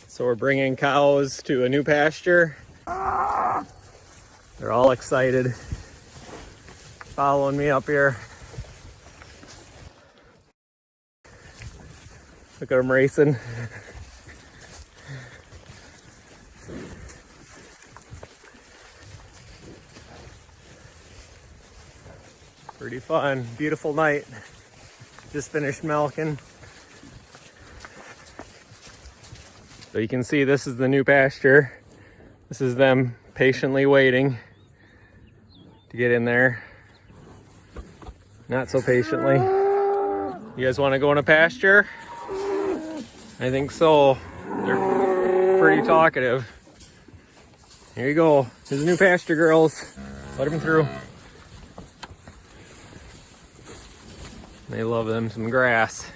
So we're bringing cows to a new pasture. They're all excited, following me up here. Look at them racing. Pretty fun, beautiful night. Just finished milking. So you can see this is the new pasture. This is them patiently waiting to get in there. Not so patiently. You guys want to go in a pasture? I think so. They're pretty talkative. Here you go. Here's the new pasture, girls. Let them through. They love them some grass.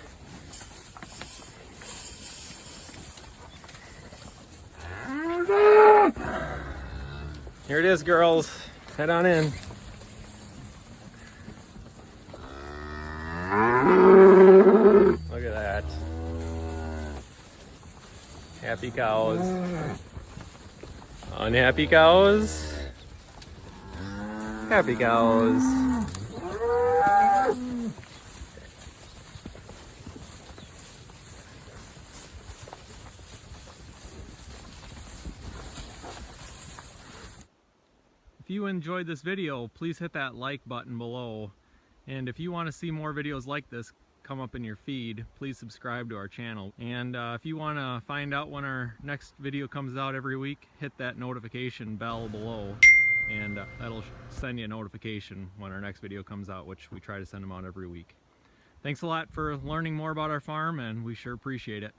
Here it is, girls. Head on in. Look at that. Happy cows. Unhappy cows. Happy cows. If you enjoyed this video, please hit that like button below. And if you want to see more videos like this come up in your feed, please subscribe to our channel. And if you want to find out when our next video comes out every week, hit that notification bell below, and that'll send you a notification when our next video comes out, which we try to send them out every week. Thanks a lot for learning more about our farm, and we sure appreciate it.